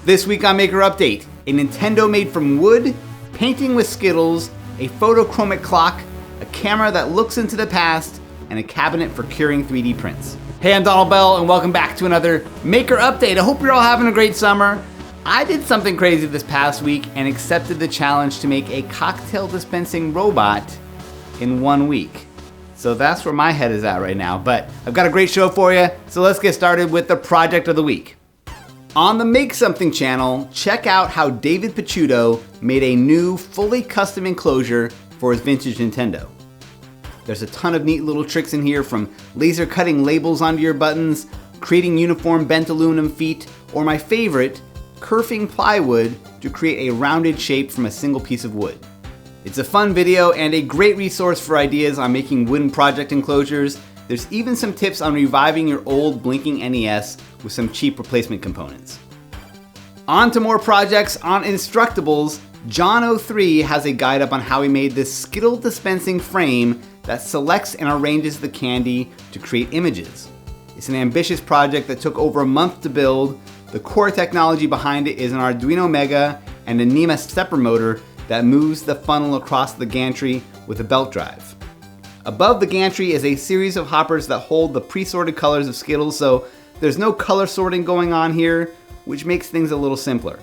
This week on Maker Update, a Nintendo made from wood, painting with Skittles, a photochromic clock, a camera that looks into the past, and a cabinet for curing 3D prints. Hey, I'm Donald Bell, and welcome back to another Maker Update. I hope you're all having a great summer. I did something crazy this past week and accepted the challenge to make a cocktail dispensing robot in 1 week. So that's where my head is at right now, but I've got a great show for you, so let's get started with the project of the week. On the Make Something channel, check out how David Picciuto made a new, fully custom enclosure for his vintage Nintendo. There's a ton of neat little tricks in here, from laser cutting labels onto your buttons, creating uniform bent aluminum feet, or my favorite, kerfing plywood to create a rounded shape from a single piece of wood. It's a fun video and a great resource for ideas on making wooden project enclosures. There's even some tips on reviving your old blinking NES with some cheap replacement components. On to more projects on Instructables. John03 has a guide up on how he made this Skittle dispensing frame that selects and arranges the candy to create images. It's an ambitious project that took over a month to build. The core technology behind it is an Arduino Mega and a NEMA stepper motor that moves the funnel across the gantry with a belt drive. Above the gantry is a series of hoppers that hold the pre-sorted colors of Skittles, so there's no color sorting going on here, which makes things a little simpler.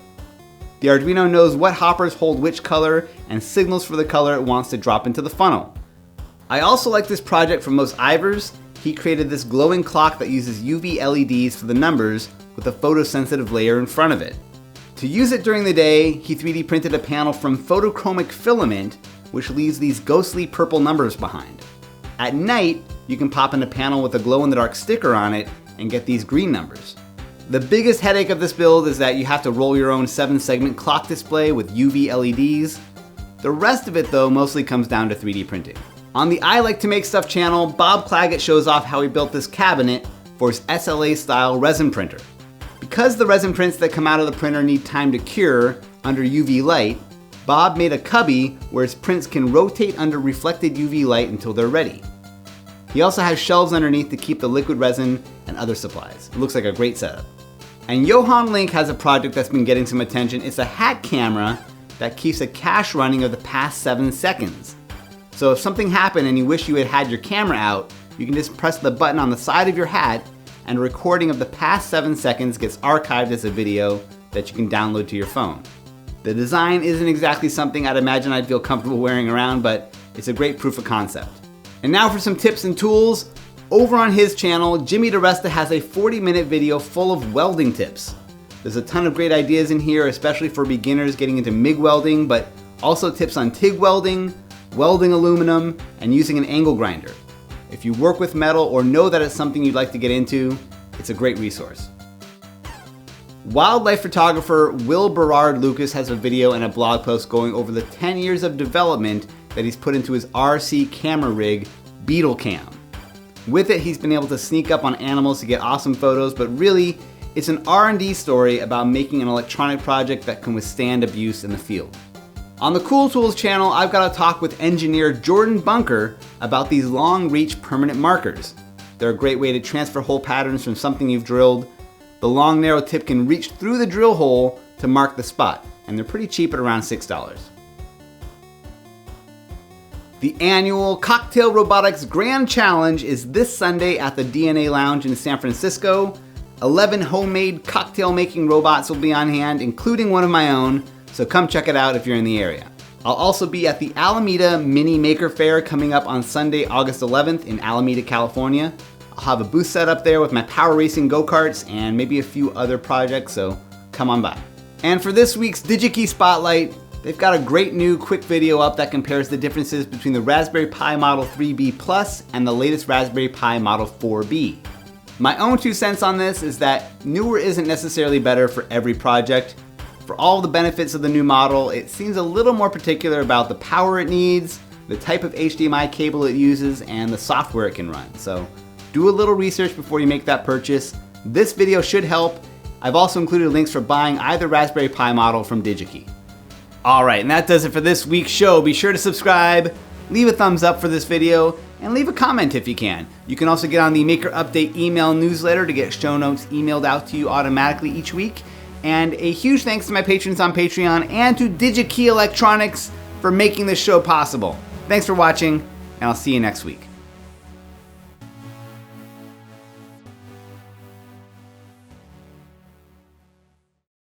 The Arduino knows what hoppers hold which color and signals for the color it wants to drop into the funnel. I also like this project from Most Ivers. He created this glowing clock that uses UV LEDs for the numbers with a photosensitive layer in front of it. To use it during the day, he 3D printed a panel from photochromic filament, which leaves these ghostly purple numbers behind. At night, you can pop in a panel with a glow-in-the-dark sticker on it and get these green numbers. The biggest headache of this build is that you have to roll your own 7-segment clock display with UV LEDs. The rest of it, though, mostly comes down to 3D printing. On the I Like to Make Stuff channel, Bob Claggett shows off how he built this cabinet for his SLA-style resin printer. Because the resin prints that come out of the printer need time to cure under UV light, Bob made a cubby where his prints can rotate under reflected UV light until they're ready. He also has shelves underneath to keep the liquid resin and other supplies. It looks like a great setup. And Johan Link has a project that's been getting some attention. It's a hat camera that keeps a cache running of the past 7 seconds. So if something happened and you wish you had had your camera out, you can just press the button on the side of your hat and a recording of the past 7 seconds gets archived as a video that you can download to your phone. The design isn't exactly something I'd imagine I'd feel comfortable wearing around, but it's a great proof of concept. And now for some tips and tools. Over on his channel, Jimmy DiResta has a 40-minute video full of welding tips. There's a ton of great ideas in here, especially for beginners getting into MIG welding, but also tips on TIG welding, welding aluminum, and using an angle grinder. If you work with metal or know that it's something you'd like to get into, it's a great resource. Wildlife photographer Will Berard Lucas has a video and a blog post going over the 10 years of development that he's put into his RC camera rig, BeetleCam. With it, he's been able to sneak up on animals to get awesome photos, but really, it's an R&D story about making an electronic project that can withstand abuse in the field. On the Cool Tools channel, I've got a talk with engineer Jordan Bunker about these Longreach permanent markers. They're a great way to transfer hole patterns from something you've drilled. The long narrow tip can reach through the drill hole to mark the spot, and they're pretty cheap at around $6. The annual Cocktail Robotics Grand Challenge is this Sunday at the DNA Lounge in San Francisco. 11 homemade cocktail making robots will be on hand, including one of my own, so come check it out if you're in the area. I'll also be at the Alameda Mini Maker Faire coming up on Sunday, August 11th in Alameda, California. I'll have a booth set up there with my power racing go-karts and maybe a few other projects, so come on by. And for this week's Digi-Key Spotlight, they've got a great new quick video up that compares the differences between the Raspberry Pi Model 3B Plus and the latest Raspberry Pi Model 4B. My own 2 cents on this is that newer isn't necessarily better for every project. For all the benefits of the new model, it seems a little more particular about the power it needs, the type of HDMI cable it uses, and the software it can run. So do a little research before you make that purchase. This video should help. I've also included links for buying either Raspberry Pi model from Digi-Key. Alright, and that does it for this week's show. Be sure to subscribe, leave a thumbs up for this video, and leave a comment if you can. You can also get on the Maker Update email newsletter to get show notes emailed out to you automatically each week. And a huge thanks to my patrons on Patreon and to Digi-Key Electronics for making this show possible. Thanks for watching, and I'll see you next week.